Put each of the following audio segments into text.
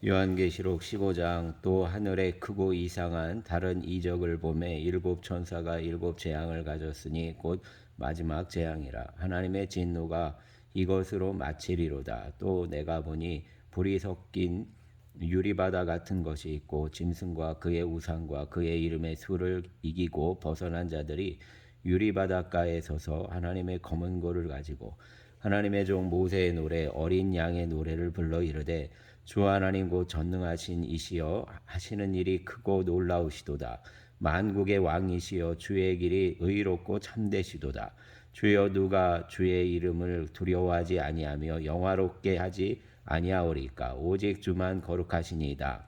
요한계시록 15장. 또 하늘에 크고 이상한 다른 이적을 보매 일곱 천사가 일곱 재앙을 가졌으니 곧 마지막 재앙이라. 하나님의 진노가 이것으로 마치리로다. 또 내가 보니 불이 섞인 유리바다 같은 것이 있고 짐승과 그의 우상과 그의 이름의 수를 이기고 벗어난 자들이 유리바닷가에 서서 하나님의 검은 고를 가지고 하나님의 종 모세의 노래 어린 양의 노래를 불러 이르되 주 하나님 곧 전능하신 이시여 하시는 일이 크고 놀라우시도다. 만국의 왕이시여 주의 길이 의롭고 참되시도다. 주여 누가 주의 이름을 두려워하지 아니하며 영화롭게 하지 아니하오리까. 오직 주만 거룩하시니이다.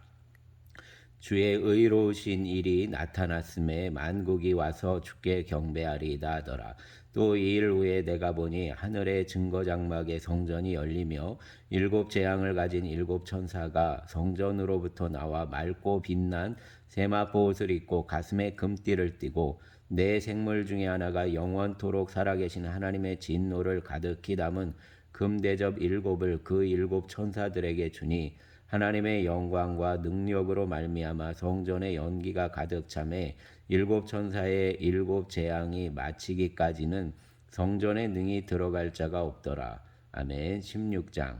주의 의로우신 일이 나타났음에 만국이 와서 주께 경배하리이다 하더라. 또 이 일 후에 내가 보니 하늘의 증거장막의 성전이 열리며 일곱 재앙을 가진 일곱 천사가 성전으로부터 나와 맑고 빛난 세마포 옷을 입고 가슴에 금띠를 띠고 네 생물 중에 하나가 영원토록 살아계신 하나님의 진노를 가득히 담은 금대접 일곱을 그 일곱 천사들에게 주니 하나님의 영광과 능력으로 말미암아 성전의 연기가 가득 차매 일곱 천사의 일곱 재앙이 마치기까지는 성전에 능히 들어갈 자가 없더라. 아멘. 16장.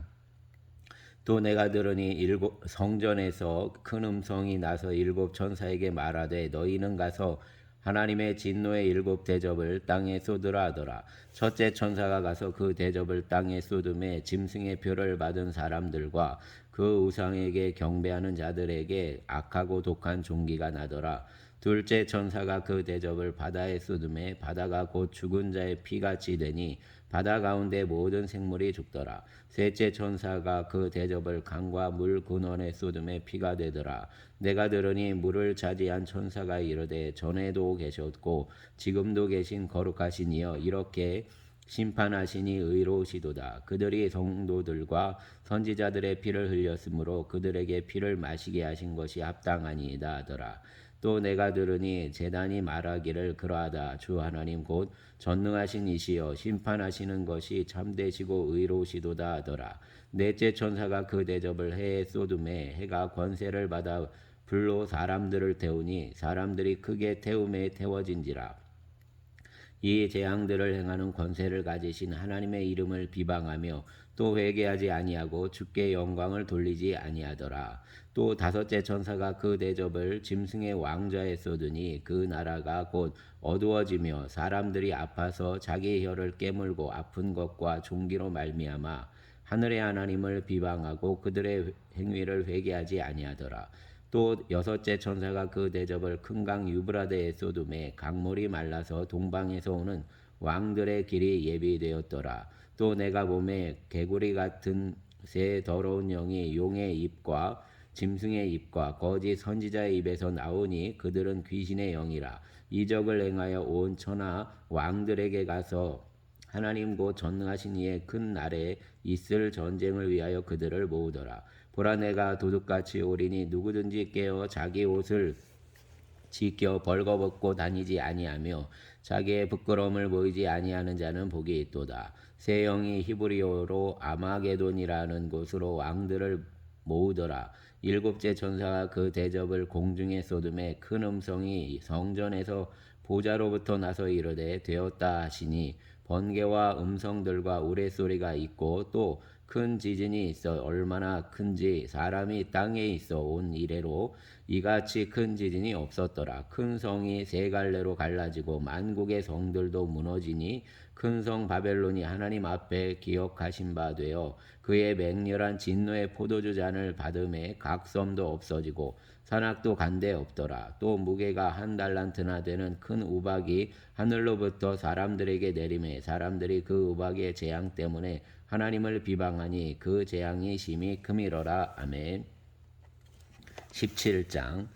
또 내가 들으니 성전에서 큰 음성이 나서 일곱 천사에게 말하되 너희는 가서 하나님의 진노의 일곱 대접을 땅에 쏟으라 하더라. 첫째 천사가 가서 그 대접을 땅에 쏟음에 짐승의 표를 받은 사람들과 그 우상에게 경배하는 자들에게 악하고 독한 종기가 나더라. 둘째 천사가 그 대접을 바다에 쏟음에 바다가 곧 죽은 자의 피같이 되니 바다 가운데 모든 생물이 죽더라. 셋째 천사가 그 대접을 강과 물 근원에 쏟음에 피가 되더라. 내가 들으니 물을 차지한 천사가 이르되 전에도 계셨고 지금도 계신 거룩하신 이여 이렇게 심판하시니 의로우시도다. 그들이 성도들과 선지자들의 피를 흘렸으므로 그들에게 피를 마시게 하신 것이 합당하니이다 하더라. 또 내가 들으니 제단이 말하기를 그러하다. 주 하나님 곧 전능하신 이시여 심판하시는 것이 참되시고 의로우시도다 하더라. 넷째 천사가 그 대접을 해에 쏟음에 해가 권세를 받아 불로 사람들을 태우니 사람들이 크게 태움에 태워진지라. 이 재앙들을 행하는 권세를 가지신 하나님의 이름을 비방하며 또 회개하지 아니하고 주께 영광을 돌리지 아니하더라. 또 다섯째 천사가 그 대접을 짐승의 왕좌에 쏟으니 그 나라가 곧 어두워지며 사람들이 아파서 자기 혀를 깨물고 아픈 것과 종기로 말미암아 하늘의 하나님을 비방하고 그들의 행위를 회개하지 아니하더라. 또 여섯째 천사가 그 대접을 큰 강 유브라데에 쏟음에 강물이 말라서 동방에서 오는 왕들의 길이 예비되었더라. 또 내가 보매 개구리 같은 새 더러운 영이 용의 입과 짐승의 입과 거짓 선지자의 입에서 나오니 그들은 귀신의 영이라. 이적을 행하여 온 천하 왕들에게 가서 하나님 곧 전능하신 이의 큰 날에 있을 전쟁을 위하여 그들을 모으더라. 보라 내가 도둑같이 오리니 누구든지 깨어 자기 옷을 지켜 벌거벗고 다니지 아니하며 자기의 부끄러움을 보이지 아니하는 자는 복이 있도다. 새 영이 히브리어로 아마게돈이라는 곳으로 왕들을 모으더라. 일곱째 천사가 그 대접을 공중에 쏟음에 큰 음성이 성전에서 보좌로부터 나서 이르되 되었다 하시니 번개와 음성들과 우레소리가 있고 또 큰 지진이 있어 얼마나 큰지 사람이 땅에 있어 온 이래로 이같이 큰 지진이 없었더라. 큰 성이 세 갈래로 갈라지고 만국의 성들도 무너지니 큰 성 바벨론이 하나님 앞에 기억하신 바 되어 그의 맹렬한 진노의 포도주 잔을 받음에 각 섬도 없어지고 산악도 간데 없더라. 또 무게가 한 달란트나 되는 큰 우박이 하늘로부터 사람들에게 내림에 사람들이 그 우박의 재앙 때문에 하나님을 비방하니 그 재앙이 심히 크미러라. 아멘. 17장.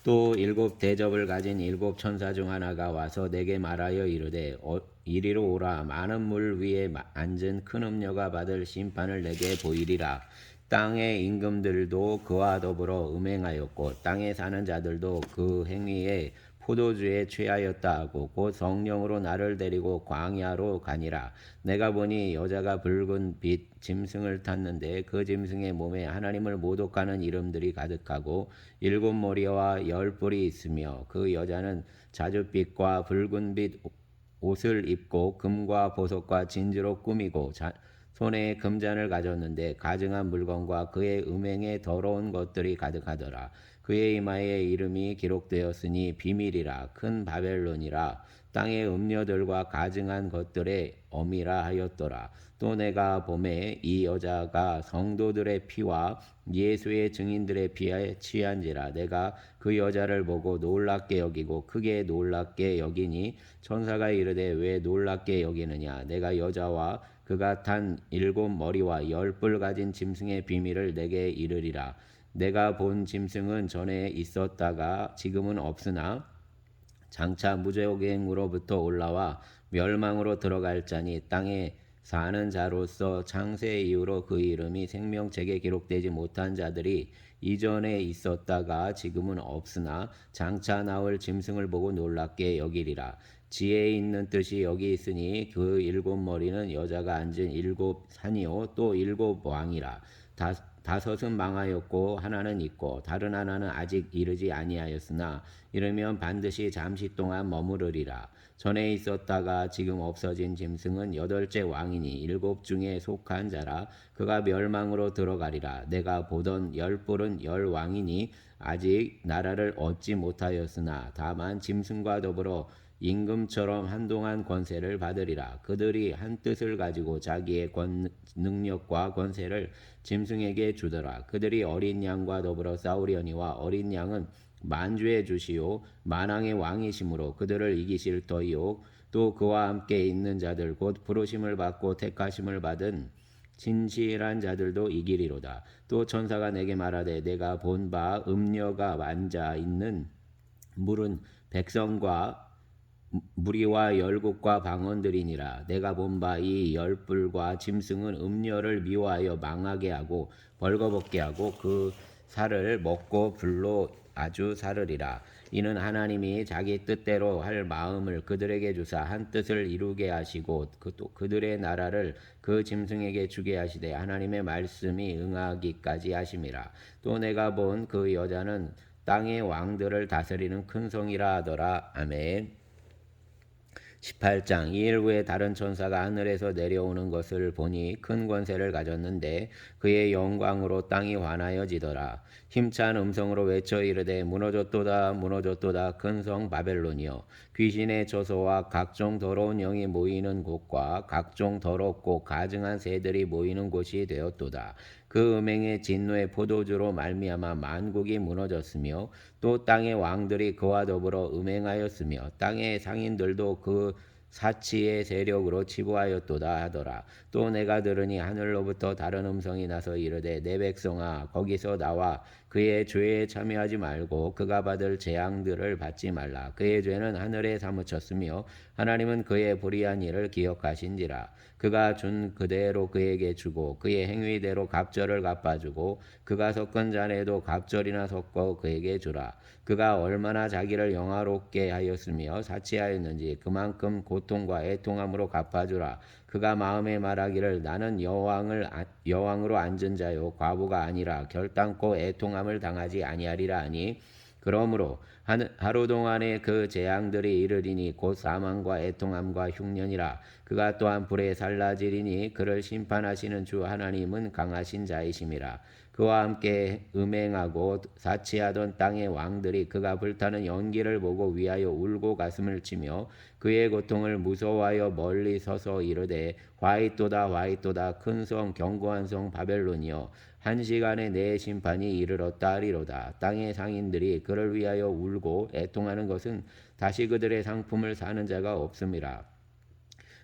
또 일곱 대접을 가진 일곱 천사 중 하나가 와서 내게 말하여 이르되 이리로 오라. 많은 물 위에 앉은 큰 음녀가 받을 심판을 내게 보이리라. 땅의 임금들도 그와 더불어 음행하였고 땅에 사는 자들도 그 행위에 포도주에 취하였다 하고 곧 성령으로 나를 데리고 광야로 가니라. 내가 보니 여자가 붉은 빛 짐승을 탔는데 그 짐승의 몸에 하나님을 모독하는 이름들이 가득하고 7머리와 10뿔이 있으며 그 여자는 자줏빛과 붉은 빛 옷을 입고 금과 보석과 진주로 꾸미고 손에 금잔을 가졌는데 가증한 물건과 그의 음행에 더러운 것들이 가득하더라. 그의 이마에 이름이 기록되었으니 비밀이라 큰 바벨론이라 땅의 음녀들과 가증한 것들의 어미라 하였더라. 또 내가 보매 이 여자가 성도들의 피와 예수의 증인들의 피에 취한지라. 내가 그 여자를 보고 놀랍게 여기고 크게 놀랍게 여기니 천사가 이르되 왜 놀랍게 여기느냐. 내가 여자와 그가 탄 7머리와 10뿔 가진 짐승의 비밀을 내게 이르리라. 내가 본 짐승은 전에 있었다가 지금은 없으나 장차 무저갱으로부터 올라와 멸망으로 들어갈 자니 땅에 사는 자로서 창세 이후로 그 이름이 생명책에 기록되지 못한 자들이 이전에 있었다가 지금은 없으나 장차 나올 짐승을 보고 놀랍게 여기리라. 지혜 있는 뜻이 여기 있으니 그 7머리는 여자가 앉은 7산이요 또 7왕이라. 다섯은 망하였고 하나는 있고 다른 하나는 아직 이르지 아니하였으나 이르면 반드시 잠시 동안 머무르리라. 전에 있었다가 지금 없어진 짐승은 8째 왕이니 7 중에 속한 자라. 그가 멸망으로 들어가리라. 내가 보던 10뿔은 10왕이니 아직 나라를 얻지 못하였으나 다만 짐승과 더불어 임금처럼 한동안 권세를 받으리라. 그들이 한 뜻을 가지고 자기의 능력과 권세를 짐승에게 주더라. 그들이 어린 양과 더불어 싸우려니와 어린 양은 만주의 주시요 만왕의 왕이시므로 그들을 이기실 터이요 또 그와 함께 있는 자들 곧 부르심을 받고 택하심을 받은 진실한 자들도 이기리로다. 또 천사가 내게 말하되 내가 본 바 음녀가 앉아 있는 물은 백성과 무리와 열국과 방언들이니라. 내가 본 바 이 10뿔과 짐승은 음녀를 미워하여 망하게 하고 벌거벗게 하고 그 살을 먹고 불로 아주 사르리라. 이는 하나님이 자기 뜻대로 할 마음을 그들에게 주사 한 뜻을 이루게 하시고 또 그들의 나라를 그 짐승에게 주게 하시되 하나님의 말씀이 응하기까지 하심이라. 또 내가 본 그 여자는 땅의 왕들을 다스리는 큰 성이라 하더라. 아멘. 18장. 2일 후에 다른 천사가 하늘에서 내려오는 것을 보니 큰 권세를 가졌는데 그의 영광으로 땅이 환하여지더라. 힘찬 음성으로 외쳐 이르되 무너졌도다 무너졌도다 큰 성 바벨론이여. 귀신의 처소와 각종 더러운 영이 모이는 곳과 각종 더럽고 가증한 새들이 모이는 곳이 되었도다. 그 음행의 진노의 포도주로 말미암아 만국이 무너졌으며 또 땅의 왕들이 그와 더불어 음행하였으며 땅의 상인들도 그 사치의 세력으로 치부하였도다 하더라. 또 내가 들으니 하늘로부터 다른 음성이 나서 이르되 내 백성아 거기서 나와 그의 죄에 참여하지 말고 그가 받을 재앙들을 받지 말라. 그의 죄는 하늘에 사무쳤으며 하나님은 그의 불의한 일을 기억하신지라. 그가 준 그대로 그에게 주고 그의 행위대로 갑절을 갚아주고 그가 섞은 잔에도 갑절이나 섞어 그에게 주라. 그가 얼마나 자기를 영화롭게 하였으며 사치하였는지 그만큼 고통과 애통함으로 갚아주라. 그가 마음에 말하기를 나는 여왕으로 앉은 자요 과부가 아니라 결단코 애통함을 당하지 아니하리라 하니 그러므로 하루 동안에 그 재앙들이 이르리니 곧 사망과 애통함과 흉년이라. 그가 또한 불에 살라지리니 그를 심판하시는 주 하나님은 강하신 자이심이라. 그와 함께 음행하고 사치하던 땅의 왕들이 그가 불타는 연기를 보고 위하여 울고 가슴을 치며 그의 고통을 무서워하여 멀리 서서 이르되 화이또다 화이또다 큰 성 견고한 성 바벨론이여. 한 시간에 내 심판이 이르렀다 하리로다. 땅의 상인들이 그를 위하여 울고 애통하는 것은 다시 그들의 상품을 사는 자가 없음이라.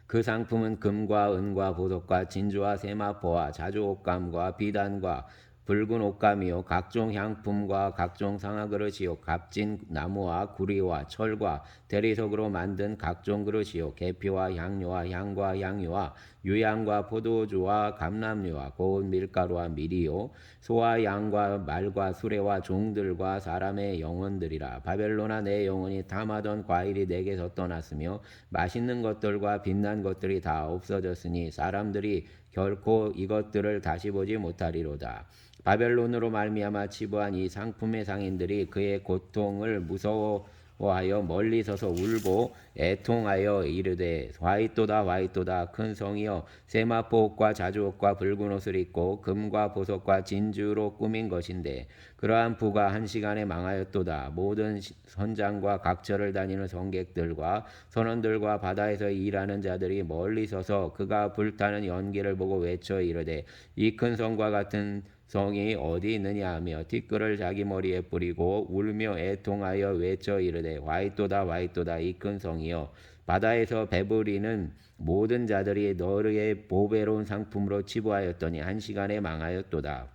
그 상품은 금과 은과 보석과 진주와 세마포와 자주옥감과 비단과 붉은 옷감이요 각종 향품과 각종 상아그릇이요 값진 나무와 구리와 철과 대리석으로 만든 각종 그릇이요 계피와 향료와 향과 향유와 유향과 포도주와 감람류와 고운 밀가루와 밀이요 소와 양과 말과 수레와 종들과 사람의 영혼들이라. 바벨론아 내 영혼이 탐하던 과일이 내게서 떠났으며 맛있는 것들과 빛난 것들이 다 없어졌으니 사람들이 결코 이것들을 다시 보지 못하리로다. 바벨론으로 말미암아 치부한 이 상품의 상인들이 그의 고통을 무서워하여 멀리 서서 울고 애통하여 이르되 화이또다 화이또다 큰 성이여 세마포 옷과 자주 옷과 붉은 옷을 입고 금과 보석과 진주로 꾸민 것인데 그러한 부가 한 시간에 망하였도다. 모든 선장과 각처를 다니는 성객들과 선원들과 바다에서 일하는 자들이 멀리 서서 그가 불타는 연기를 보고 외쳐 이르되 이 큰 성과 같은 성이 어디 있느냐 하며 티끌을 자기 머리에 뿌리고 울며 애통하여 외쳐 이르되 화이또다 화이또다 이 큰 성이여 바다에서 배부리는 모든 자들이 너의 보배로운 상품으로 치부하였더니 한 시간에 망하였도다.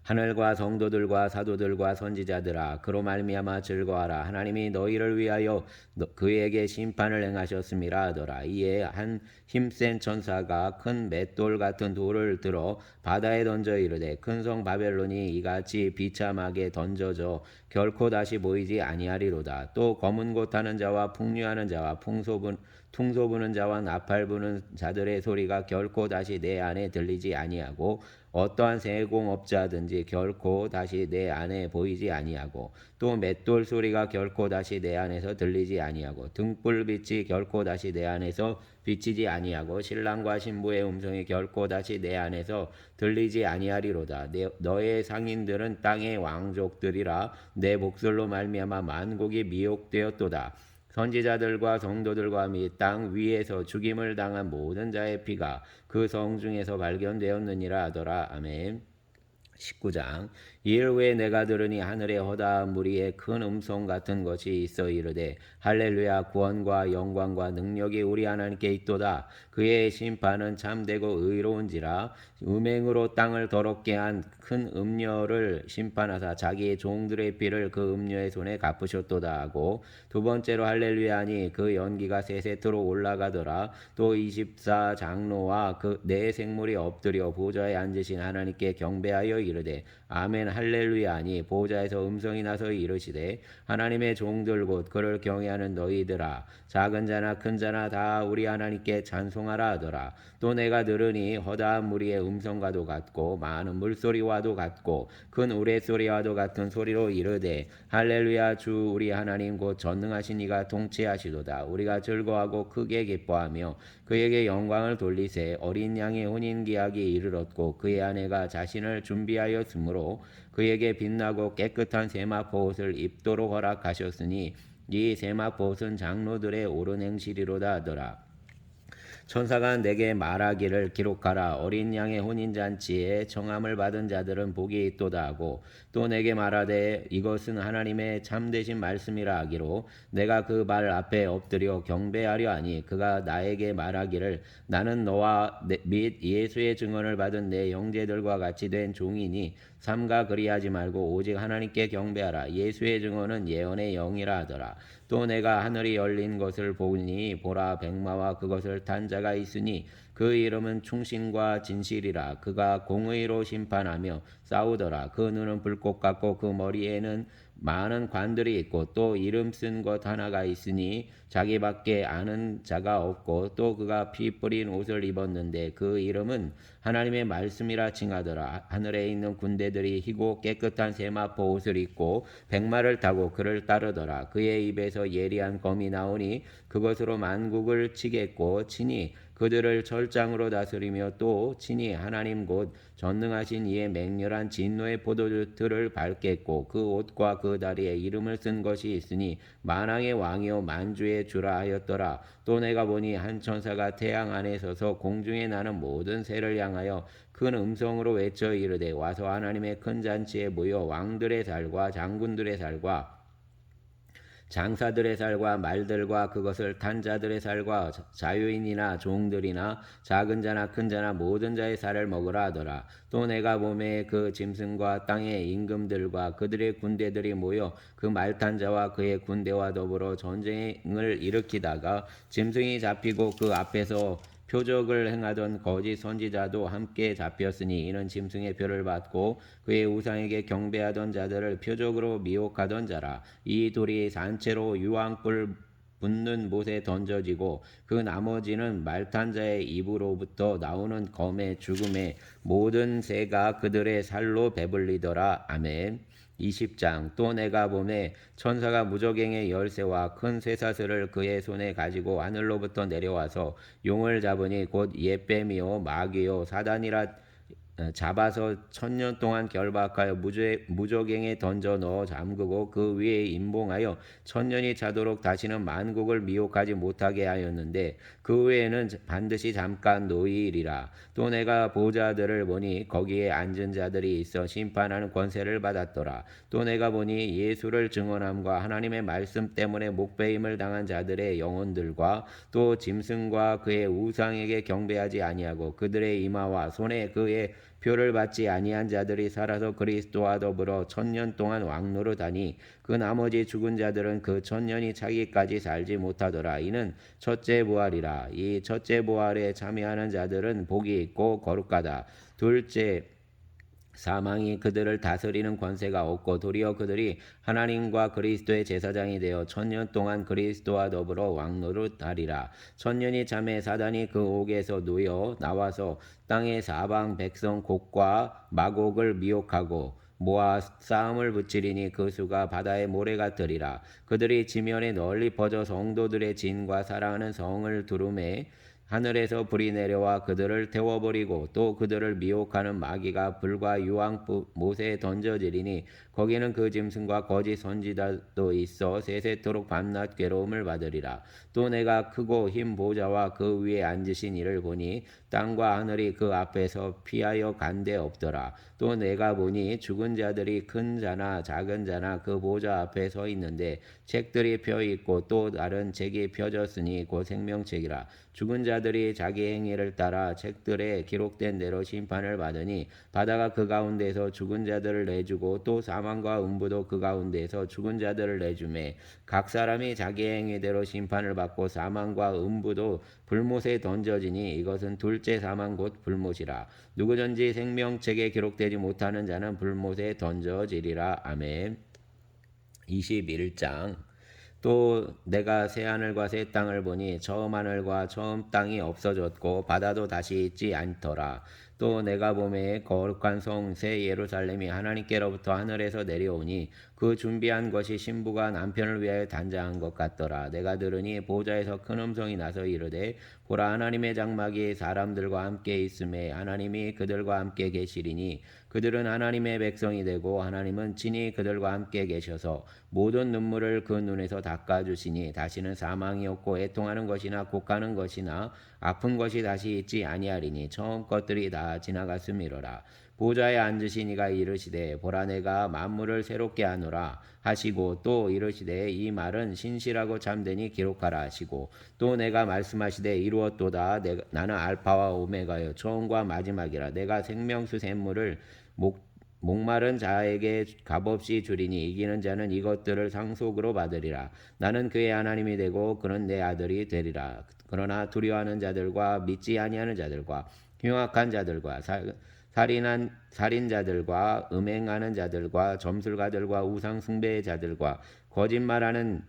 하늘과 성도들과 사도들과 선지자들아 그로 말미암아 즐거워하라. 하나님이 너희를 위하여 그에게 심판을 행하셨음이라 하더라. 이에 한 힘센 천사가 큰 맷돌 같은 돌을 들어 바다에 던져 이르되 큰 성 바벨론이 이같이 비참하게 던져져 결코 다시 보이지 아니하리로다. 또 검은 곳 하는 자와 풍류하는 자와 퉁소 부는 자와 나팔 부는 자들의 소리가 결코 다시 내 안에 들리지 아니하고 어떠한 세공업자든지 결코 다시 내 안에 보이지 아니하고 또 맷돌 소리가 결코 다시 내 안에서 들리지 아니하고 등불빛이 결코 다시 내 안에서 비치지 아니하고 신랑과 신부의 음성이 결코 다시 내 안에서 들리지 아니하리로다. 너의 상인들은 땅의 왕족들이라 내 목소리로 말미암아 만국이 미혹되었도다. 선지자들과 성도들과 및 땅 위에서 죽임을 당한 모든 자의 피가 그 성 중에서 발견되었느니라 하더라. 아멘. 19장 이일 후에 내가 들으니 하늘의 허다한 무리에 큰 음성 같은 것이 있어 이르되 할렐루야 구원과 영광과 능력이 우리 하나님께 있도다. 그의 심판은 참되고 의로운지라. 음행으로 땅을 더럽게 한 큰 음녀를 심판하사 자기 종들의 피를 그 음녀의 손에 갚으셨도다 하고 두 번째로 할렐루야 하니 그 연기가 세세토로 올라가더라. 또 24장로와 그 네 생물이 엎드려 보좌에 앉으신 하나님께 경배하여 이르되 아멘 할렐루야 하니 보좌에서 음성이 나서 이르시되 하나님의 종들 곧 그를 경외하는 너희들아 작은 자나 큰 자나 다 우리 하나님께 찬송하라 하더라. 또 내가 들으니 허다한 무리의 음성과도 같고 많은 물소리와도 같고 큰 우레소리와도 같은 소리로 이르되 할렐루야 주 우리 하나님 곧 전능하신 이가 통치하시도다. 우리가 즐거워하고 크게 기뻐하며 그에게 영광을 돌리세. 어린 양의 혼인기약이 이르렀고 그의 아내가 자신을 준비하였으므로 그에게 빛나고 깨끗한 세마포 옷을 입도록 허락하셨으니 이 세마포 옷은 장로들의 옳은 행실이로다 하더라. 천사가 내게 말하기를 기록하라. 어린 양의 혼인잔치에 청함을 받은 자들은 복이 있도다 하고 또 내게 말하되 이것은 하나님의 참되신 말씀이라 하기로 내가 그 말 앞에 엎드려 경배하려 하니 그가 나에게 말하기를 나는 너와 및 예수의 증언을 받은 내 형제들과 같이 된 종이니 삼가 그리하지 말고 오직 하나님께 경배하라. 예수의 증언은 예언의 영이라 하더라. 또 내가 하늘이 열린 것을 보니 보라 백마와 그것을 탄 자가 있으니 그 이름은 충신과 진실이라. 그가 공의로 심판하며 싸우더라. 그 눈은 불꽃 같고 그 머리에는 많은 관들이 있고 또 이름 쓴 것 하나가 있으니 자기밖에 아는 자가 없고 또 그가 피 뿌린 옷을 입었는데 그 이름은 하나님의 말씀이라 칭하더라. 하늘에 있는 군대들이 희고 깨끗한 세마포 옷을 입고 백마를 타고 그를 따르더라. 그의 입에서 예리한 검이 나오니 그것으로 만국을 치겠고 친히 그들을 철장으로 다스리며 또 친히 하나님 곧 전능하신 이의 맹렬한 진노의 포도주들을 밟겠고 그 옷과 그 다리에 이름을 쓴 것이 있으니 만왕의 왕이요 만주의 주라 하였더라. 또 내가 보니 한 천사가 태양 안에 서서 공중에 나는 모든 새를 향하여 큰 음성으로 외쳐 이르되 와서 하나님의 큰 잔치에 모여 왕들의 살과 장군들의 살과 장사들의 살과 말들과 그것을 탄 자들의 살과 자유인이나 종들이나 작은 자나 큰 자나 모든 자의 살을 먹으라 하더라. 또 내가 몸에 그 짐승과 땅의 임금들과 그들의 군대들이 모여 그 말탄 자와 그의 군대와 더불어 전쟁을 일으키다가 짐승이 잡히고 그 앞에서 표적을 행하던 거짓 선지자도 함께 잡혔으니 이는 짐승의 표를 받고 그의 우상에게 경배하던 자들을 표적으로 미혹하던 자라. 이 돌이 산채로 유황불 붙는 못에 던져지고 그 나머지는 말탄 자의 입으로부터 나오는 검의 죽음의 모든 새가 그들의 살로 배불리더라. 아멘. 20장 또 내가 보매 천사가 무저갱의 열쇠와 큰 쇠사슬을 그의 손에 가지고 하늘로부터 내려와서 용을 잡으니 곧 옛뱀이요 마귀요 사단이라 잡아서 1000년 동안 결박하여 무저갱에 던져 넣어 잠그고 그 위에 임봉하여 1000년이 차도록 다시는 만국을 미혹하지 못하게 하였는데 그 외에는 반드시 잠깐 노이리라. 또 내가 보좌들을 보니 거기에 앉은 자들이 있어 심판하는 권세를 받았더라. 또 내가 보니 예수를 증언함과 하나님의 말씀 때문에 목배임을 당한 자들의 영혼들과 또 짐승과 그의 우상에게 경배하지 아니하고 그들의 이마와 손에 그의 표를 받지 아니한 자들이 살아서 그리스도와 더불어 1000년 동안 왕노릇하니 그 나머지 죽은 자들은 그 1000년이 차기까지 살지 못하더라. 이는 첫째 부활이라. 이 첫째 부활에 참여하는 자들은 복이 있고 거룩하다. 둘째 사망이 그들을 다스리는 권세가 없고 도리어 그들이 하나님과 그리스도의 제사장이 되어 1000년 동안 그리스도와 더불어 왕노릇하리라. 1000년이 참에 사단이 그 옥에서 놓여 나와서 땅의 사방 백성 곡과 마곡을 미혹하고 모아 싸움을 붙이리니 그 수가 바다의 모래 같으리라. 그들이 지면에 널리 퍼져 성도들의 진과 사랑하는 성을 두루매 하늘에서 불이 내려와 그들을 태워버리고 또 그들을 미혹하는 마귀가 불과 유황 못에 던져지리니 거기는 그 짐승과 거짓 선지자도 있어 세세토록 밤낮 괴로움을 받으리라. 또 내가 크고 흰 보좌와 그 위에 앉으신 이를 보니 땅과 하늘이 그 앞에서 피하여 간 데 없더라. 또 내가 보니 죽은 자들이 큰 자나 작은 자나 그 보좌 앞에 서 있는데 책들이 펴 있고 또 다른 책이 펴졌으니 곧 생명책이라. 죽은 자들이 자기 행위를 따라 책들에 기록된 대로 심판을 받으니 바다가 그 가운데서 죽은 자들을 내주고 또 사망과 음부도 그 가운데서 죽은 자들을 내주매 각 사람이 자기 행위대로 심판을 받고 사망과 음부도 불못에 던져지니 이것은 둘째 사망 곧 불못이라. 누구든지 생명책에 기록되지 못하는 자는 불못에 던져지리라. 아멘. 21장 또 내가 새 하늘과 새 땅을 보니 처음 하늘과 처음 땅이 없어졌고 바다도 다시 있지 않더라. 또 내가 보매 거룩한 성 새 예루살렘이 하나님께로부터 하늘에서 내려오니 그 준비한 것이 신부가 남편을 위하여 단장한 것 같더라. 내가 들으니 보좌에서 큰 음성이 나서 이르되 보라 하나님의 장막이 사람들과 함께 있음에 하나님이 그들과 함께 계시리니 그들은 하나님의 백성이 되고 하나님은 친히 그들과 함께 계셔서 모든 눈물을 그 눈에서 닦아주시니 다시는 사망이 없고 애통하는 것이나 곡하는 것이나 아픈 것이 다시 있지 아니하리니 처음 것들이 다 지나갔음이로라. 보좌에 앉으신 이가 이르시되 보라 내가 만물을 새롭게 하노라 하시고 또 이르시되 이 말은 신실하고 참되니 기록하라 하시고 또 내가 말씀하시되 이루었도다. 나는 알파와 오메가여 처음과 마지막이라. 내가 생명수 샘물을 목마른 자에게 값없이 주리니 이기는 자는 이것들을 상속으로 받으리라. 나는 그의 하나님이 되고 그는 내 아들이 되리라. 그러나 두려워하는 자들과 믿지 아니하는 자들과 흉악한 자들과 살인자들과 음행하는 자들과 점술가들과 우상 숭배의 자들과 거짓말하는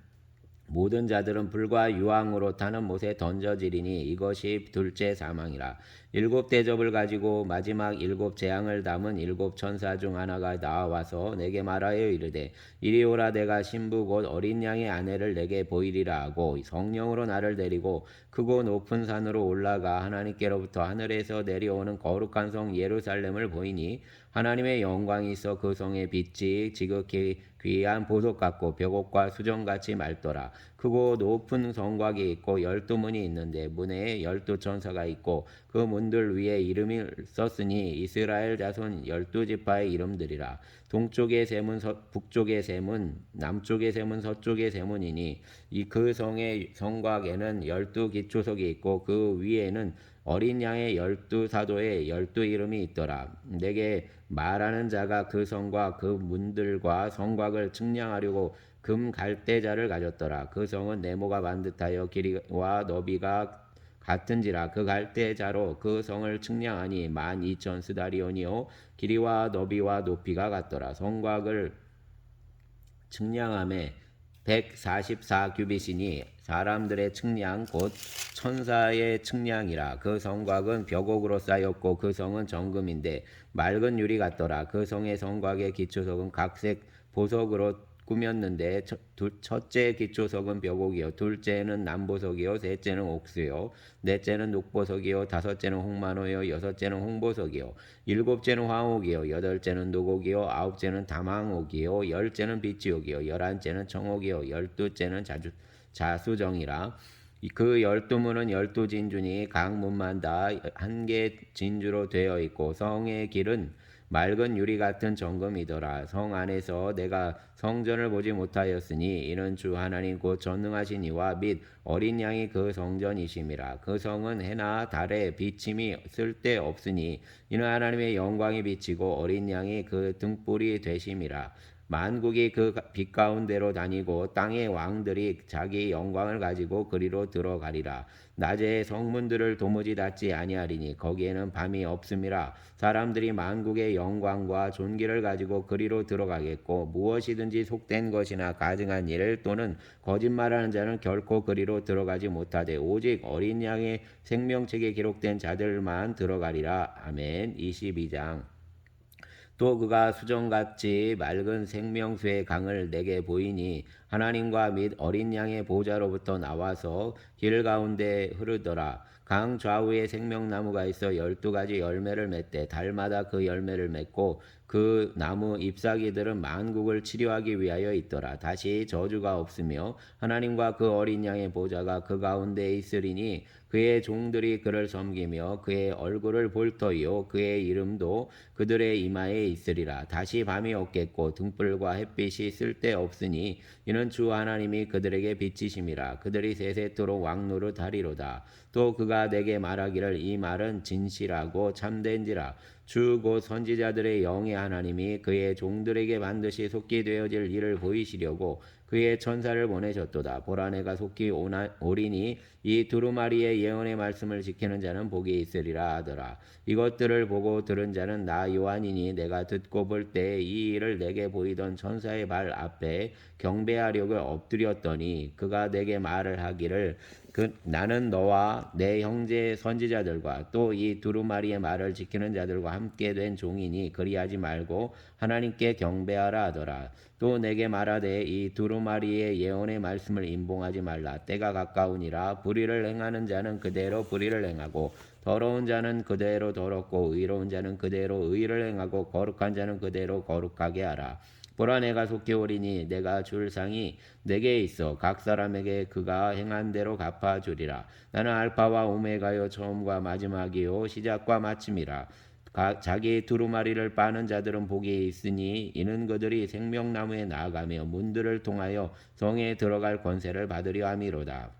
모든 자들은 불과 유황으로 타는 못에 던져지리니 이것이 둘째 사망이라. 7 대접을 가지고 마지막 7 재앙을 담은 7 천사 중 하나가 나와서 내게 말하여 이르되 이리 오라. 내가 신부 곧 어린 양의 아내를 내게 보이리라 하고 성령으로 나를 데리고 크고 높은 산으로 올라가 하나님께로부터 하늘에서 내려오는 거룩한 성 예루살렘을 보이니 하나님의 영광이 있어 그 성의 빛이 지극히 귀한 보석 같고 벽옥과 수정같이 맑더라. 크고 높은 성곽이 있고 12문이 있는데 문에 12 천사가 있고 그 문 문들 위에 이름을 썼으니 이스라엘 자손 12지파의 이름들이라. 동쪽의 셈은 북쪽의 셈은 남쪽의 셈은 서쪽의 셈은이니 이 그 성의 성곽에는 12기초석이 있고 그 위에는 어린 양의 12사도의 12이름이 있더라. 내게 말하는 자가 그 성과 그 문들과 성곽을 측량하려고 금 갈대자를 가졌더라. 그 성은 네모가 반듯하여 길이와 너비가 같은지라. 그 갈대자로 그 성을 측량하니 12,000스다리온이요 길이와 너비와 높이가 같더라. 성곽을 측량함에 144규빗이니 사람들의 측량 곧 천사의 측량이라. 그 성곽은 벽옥으로 쌓였고 그 성은 정금인데 맑은 유리 같더라. 그 성의 성곽의 기초석은 각색 보석으로 꾸몄는데 첫째 기초석은 벽옥이요 둘째는 남보석이요 셋째는 옥수요 넷째는 녹보석이요 다섯째는 홍마노요 여섯째는 홍보석이요 일곱째는 황옥이요 여덟째는 노곡이요 아홉째는 담황옥이요 열째는 비치옥이요 열한째는 청옥이요 열두째는 자수정이라. 그 12문은 12진주니 각 문마다 한 개 진주로 되어 있고 성의 길은 맑은 유리 같은 정금이더라. 성 안에서 내가 성전을 보지 못하였으니 이는 주 하나님 곧 전능하신 이와 및 어린 양이 그 성전이심이라. 그 성은 해나 달에 비침이 쓸데없으니 이는 하나님의 영광이 비치고 어린 양이 그 등불이 되심이라. 만국이 그 빛 가운데로 다니고 땅의 왕들이 자기 영광을 가지고 그리로 들어가리라. 낮에 성문들을 도무지 닫지 아니하리니 거기에는 밤이 없음이라. 사람들이 만국의 영광과 존귀를 가지고 그리로 들어가겠고 무엇이든지 속된 것이나 가증한 일 또는 거짓말하는 자는 결코 그리로 들어가지 못하되 오직 어린 양의 생명책에 기록된 자들만 들어가리라. 아멘. 22장. 또 그가 수정같이 맑은 생명수의 강을 내게 보이니 하나님과 및 어린 양의 보좌로부터 나와서 길 가운데 흐르더라. 강 좌우에 생명나무가 있어 12가지 열매를 맺되 달마다 그 열매를 맺고 그 나무 잎사귀들은 만국을 치료하기 위하여 있더라. 다시 저주가 없으며 하나님과 그 어린 양의 보좌가 그 가운데 있으리니 그의 종들이 그를 섬기며 그의 얼굴을 볼 터이요 그의 이름도 그들의 이마에 있으리라. 다시 밤이 없겠고 등불과 햇빛이 쓸데없으니 이는 주 하나님이 그들에게 빛이심이라. 그들이 세세토록 왕노릇하리로다. 또 그가 내게 말하기를 이 말은 진실하고 참된지라. 주 곧 선지자들의 영의 하나님이 그의 종들에게 반드시 속히 되어질 일을 보이시려고 그의 천사를 보내셨도다. 보라 내가 속히 오리니 이 두루마리의 예언의 말씀을 지키는 자는 복이 있으리라 하더라. 이것들을 보고 들은 자는 나 요한이니 내가 듣고 볼 때 이 일을 내게 보이던 천사의 발 앞에 경배하려고 엎드렸더니 그가 내게 말을 하기를 나는 너와 내 형제 선지자들과 또 이 두루마리의 말을 지키는 자들과 함께 된 종이니 그리하지 말고 하나님께 경배하라 하더라. 또 내게 말하되 이 두루마리의 예언의 말씀을 임봉하지 말라. 때가 가까우니라. 불의를 행하는 자는 그대로 불의를 행하고 더러운 자는 그대로 더럽고 의로운 자는 그대로 의를 행하고 거룩한 자는 그대로 거룩하게 하라. 보라 내가 속히 오리니 내가 줄 상이 내게 있어 각 사람에게 그가 행한 대로 갚아주리라. 나는 알파와 오메가요 처음과 마지막이요 시작과 마침이라. 자기 두루마리를 빠는 자들은 복이 있으니 이는 그들이 생명나무에 나아가며 문들을 통하여 성에 들어갈 권세를 받으려 함이로다.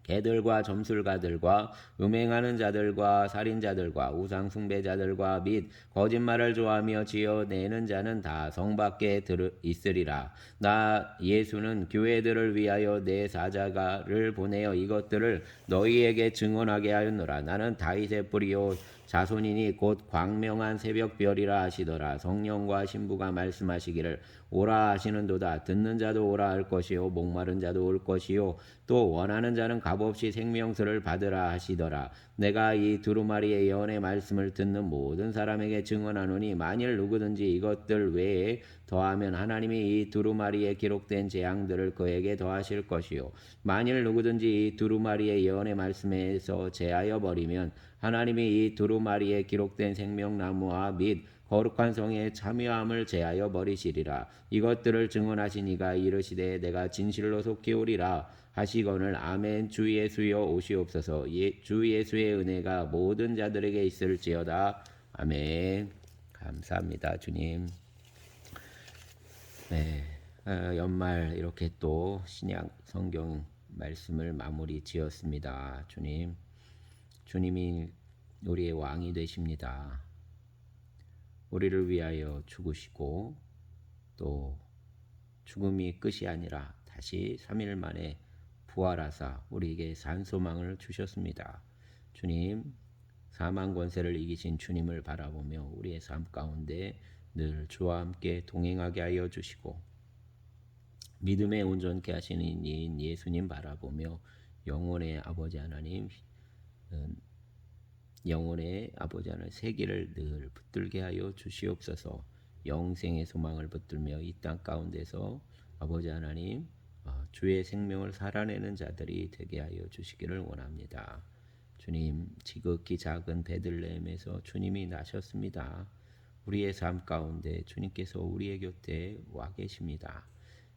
개들과 점술가들과 음행하는 자들과 살인자들과 우상숭배자들과 및 거짓말을 좋아하며 지어내는 자는 다 성 밖에 있으리라. 나 예수는 교회들을 위하여 내 사자가를 보내어 이것들을 너희에게 증언하게 하였노라. 나는 다윗의 뿌리요 자손이니 곧 광명한 새벽별이라 하시더라. 성령과 신부가 말씀하시기를 오라 하시는도다. 듣는 자도 오라 할 것이요 목마른 자도 올 것이요 또 원하는 자는 값없이 생명수를 받으라 하시더라. 내가 이 두루마리의 예언의 말씀을 듣는 모든 사람에게 증언하노니 만일 누구든지 이것들 외에 더하면 하나님이 이 두루마리에 기록된 재앙들을 그에게 더하실 것이요 만일 누구든지 이 두루마리의 예언의 말씀에서 제하여 버리면 하나님이 이 두루마리에 기록된 생명나무와 및 거룩한 성에 참여함을 제하여 버리시리라. 이것들을 증언하신 이가 이르시되 내가 진실로 속히 오리라 하시거늘 아멘. 주 예수여 오시옵소서. 주 예수의 은혜가 모든 자들에게 있을지어다. 아멘. 감사합니다 주님. 네, 연말 이렇게 또 신약 성경 말씀을 마무리 지었습니다. 주님, 주님이 우리의 왕이 되십니다. 우리를 위하여 죽으시고 또 죽음이 끝이 아니라 다시 3일 만에 부활하사 우리에게 산소망을 주셨습니다. 주님, 사망 권세를 이기신 주님을 바라보며 우리의 삶 가운데 늘 주와 함께 동행하게 하여 주시고 믿음에 온전케 하시는 이인 예수님 바라보며 영혼의 아버지 하나님 영혼의 아버지 하나님 세계를 늘 붙들게 하여 주시옵소서. 영생의 소망을 붙들며 이 땅 가운데서 아버지 하나님 주의 생명을 살아내는 자들이 되게 하여 주시기를 원합니다. 주님, 지극히 작은 베들레헴에서 주님이 나셨습니다. 우리의 삶 가운데 주님께서 우리의 곁에 와 계십니다.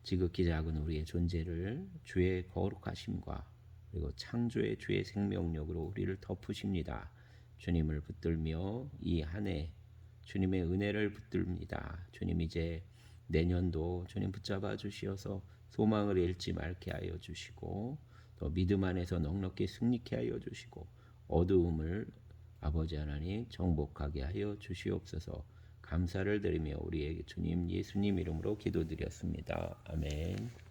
지극히 작은 우리의 존재를 주의 거룩하심과 그리고 창조의 주의 생명력으로 우리를 덮으십니다. 주님을 붙들며 이 한 해 주님의 은혜를 붙듭니다. 주님, 이제 내년도 주님 붙잡아 주시어서 소망을 잃지 말게 하여 주시고 또 믿음 안에서 넉넉히 승리케 하여 주시고 어두움을 아버지 하나님 정복하게 하여 주시옵소서. 감사를 드리며 우리의 주님 예수님 이름으로 기도드렸습니다. 아멘.